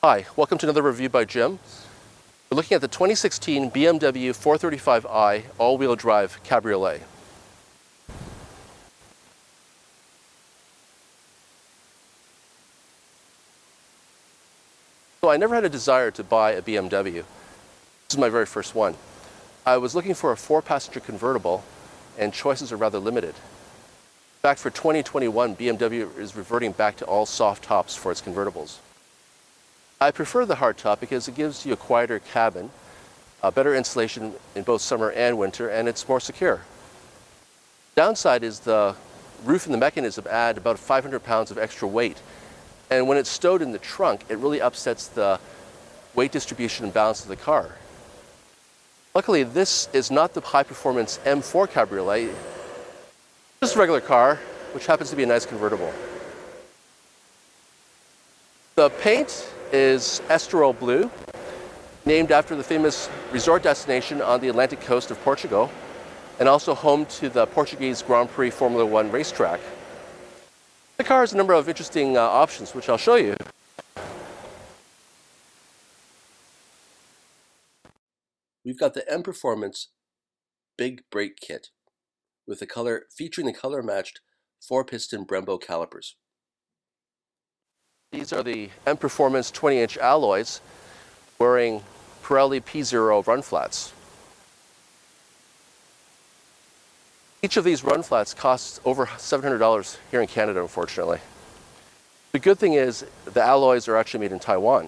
Hi, welcome to another review by Jim. We're looking at the 2016 BMW 435i all-wheel drive Cabriolet. So I never had a desire to buy a BMW. This is my very first one. I was looking for a 4-passenger convertible, and choices are rather limited. In fact, for 2021, BMW is reverting back to all soft tops for its convertibles. I prefer the hardtop because it gives you a quieter cabin, better insulation in both summer and winter, and it's more secure. Downside is the roof and the mechanism add about 500 pounds of extra weight, and when it's stowed in the trunk, it really upsets the weight distribution and balance of the car. Luckily, this is not the high-performance M4 Cabriolet, just a regular car, which happens to be a nice convertible. The paint is Estoril blue, named after the famous resort destination on the Atlantic coast of Portugal, and also home to the Portuguese Grand Prix Formula One racetrack. The car has a number of interesting options, which I'll show you. We've got the M Performance Big Brake Kit with featuring the color-matched 4-piston Brembo calipers. These are the M Performance 20-inch alloys wearing Pirelli P0 run flats. Each of these run flats costs over $700 here in Canada, unfortunately. The good thing is the alloys are actually made in Taiwan.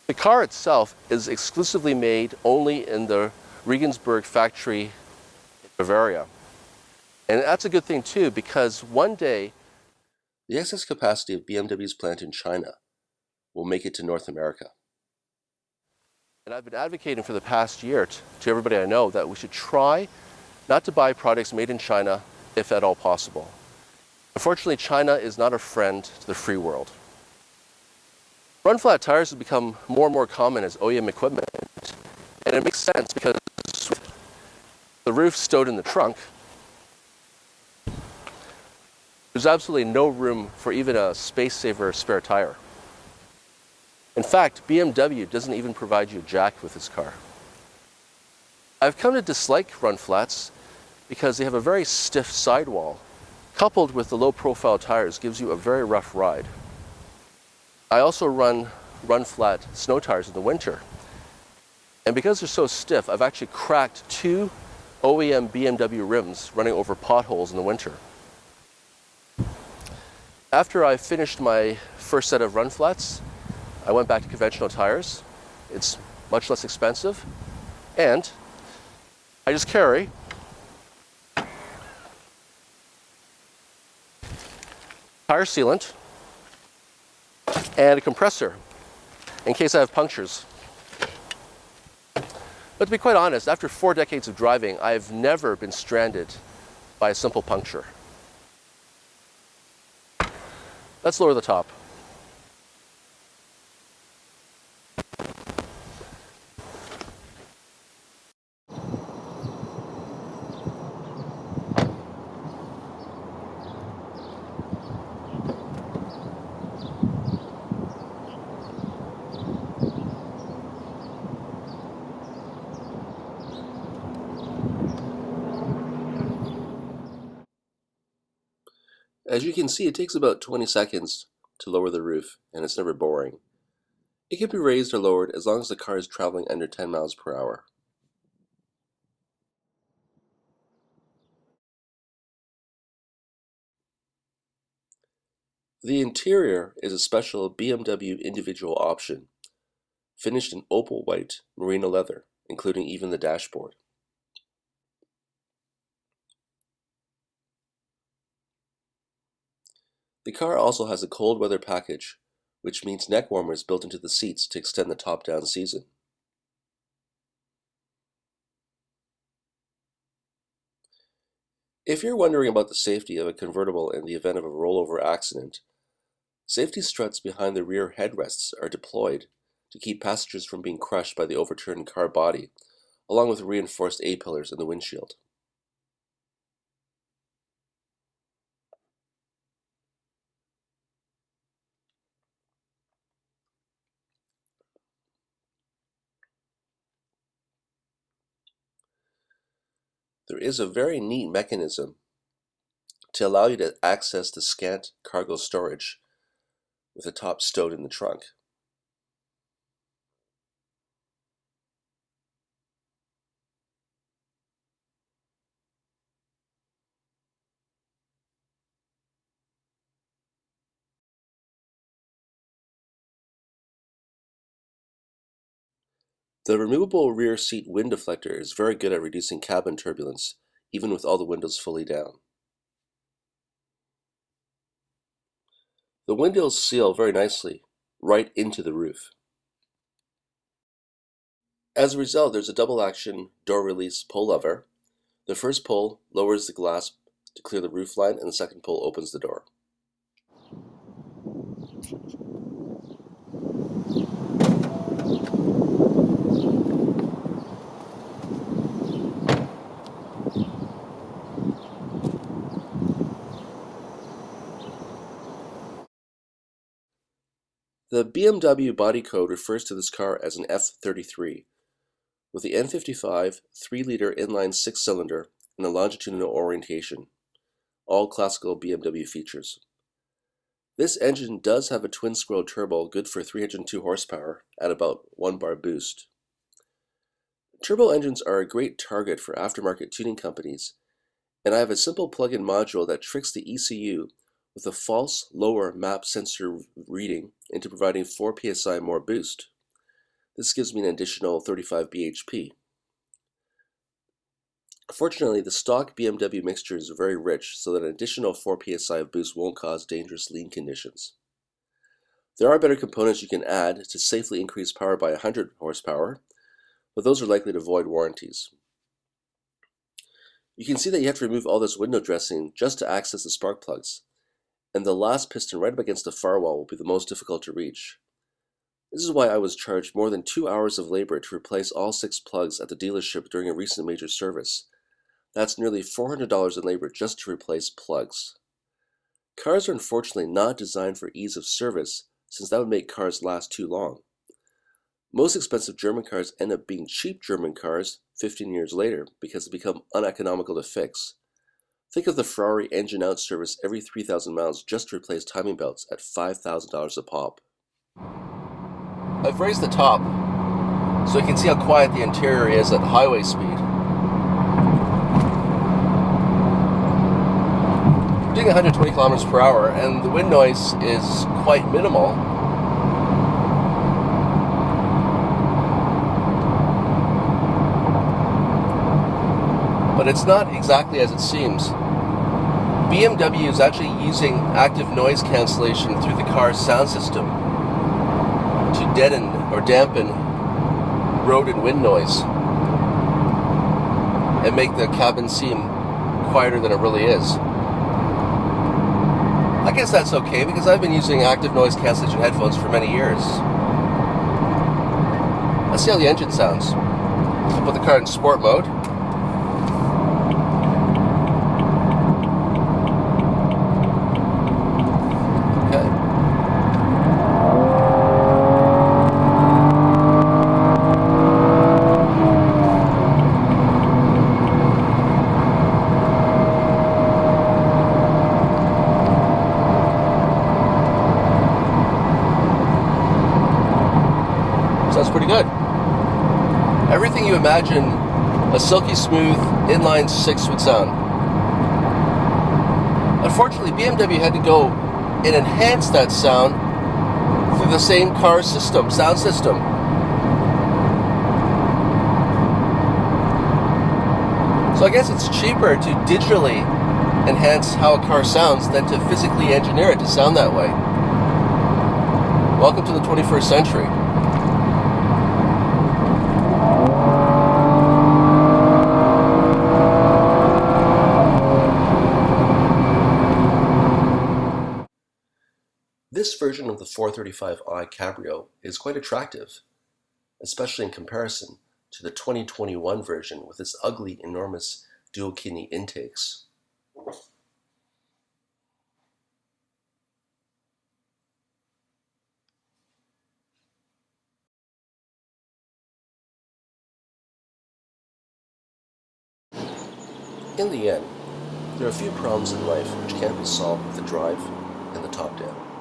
The car itself is exclusively made only in the Regensburg factory in Bavaria. And that's a good thing too, because one day the excess capacity of BMW's plant in China will make it to North America. And I've been advocating for the past year to everybody I know that we should try not to buy products made in China if at all possible. Unfortunately, China is not a friend to the free world. Run flat tires have become more and more common as OEM equipment, and it makes sense because the roof stowed in the trunk, there's absolutely no room for even a space-saver spare tire. In fact, BMW doesn't even provide you a jack with this car. I've come to dislike run flats because they have a very stiff sidewall, coupled with the low-profile tires gives you a very rough ride. I also run flat snow tires in the winter. And because they're so stiff, I've actually cracked 2 OEM BMW rims running over potholes in the winter. After I finished my first set of run flats, I went back to conventional tires. It's much less expensive, and I just carry tire sealant and a compressor in case I have punctures. But to be quite honest, after 4 decades of driving, I've never been stranded by a simple puncture. Let's lower the top. As you can see, it takes about 20 seconds to lower the roof, and it's never boring. It can be raised or lowered as long as the car is traveling under 10 miles per hour. The interior is a special BMW individual option, finished in opal white merino leather, including even the dashboard. The car also has a cold weather package, which means neck warmers built into the seats to extend the top-down season. If you're wondering about the safety of a convertible in the event of a rollover accident, safety struts behind the rear headrests are deployed to keep passengers from being crushed by the overturned car body, along with reinforced A-pillars in the windshield. there is a very neat mechanism to allow you to access the scant cargo storage with the top stowed in the trunk. The removable rear seat wind deflector is very good at reducing cabin turbulence, even with all the windows fully down. The windows seal very nicely right into the roof. As a result, there's a double action door release pull lever. The first pull lowers the glass to clear the roof line, and the second pull opens the door. The BMW body code refers to this car as an F33, with the N55 3-liter inline 6-cylinder and a longitudinal orientation, all classical BMW features. This engine does have a twin-scroll turbo good for 302 horsepower at about 1 bar boost. Turbo engines are a great target for aftermarket tuning companies, and I have a simple plug-in module that tricks the ECU with a false lower map sensor reading into providing 4 psi more boost. This gives me an additional 35 bhp. Fortunately, the stock BMW mixture is very rich, so that an additional 4 psi of boost won't cause dangerous lean conditions. There are better components you can add to safely increase power by 100 horsepower, but those are likely to void warranties. You can see that you have to remove all this window dressing just to access the spark plugs, and the last piston right up against the firewall will be the most difficult to reach. This is why I was charged more than 2 hours of labor to replace all 6 plugs at the dealership during a recent major service. That's nearly $400 in labor just to replace plugs. Cars are unfortunately not designed for ease of service, since that would make cars last too long. Most expensive German cars end up being cheap German cars 15 years later because they become uneconomical to fix. Think of the Ferrari engine out service every 3,000 miles just to replace timing belts at $5,000 a pop. I've raised the top so you can see how quiet the interior is at highway speed. I'm doing 120 kilometers per hour and the wind noise is quite minimal. But it's not exactly as it seems. BMW is actually using active noise cancellation through the car's sound system to deaden or dampen road and wind noise and make the cabin seem quieter than it really is. I guess that's okay because I've been using active noise cancellation headphones for many years. Let's see how the engine sounds. I'll put the car in sport mode. Sounds pretty good. Everything you imagine a silky smooth inline 6 would sound. Unfortunately, BMW had to go and enhance that sound through the same car system, sound system. So I guess it's cheaper to digitally enhance how a car sounds than to physically engineer it to sound that way. Welcome to the 21st century. This version of the 435i Cabrio is quite attractive, especially in comparison to the 2021 version with its ugly, enormous dual kidney intakes. In the end, there are a few problems in life which can't be solved with the drive and the top down.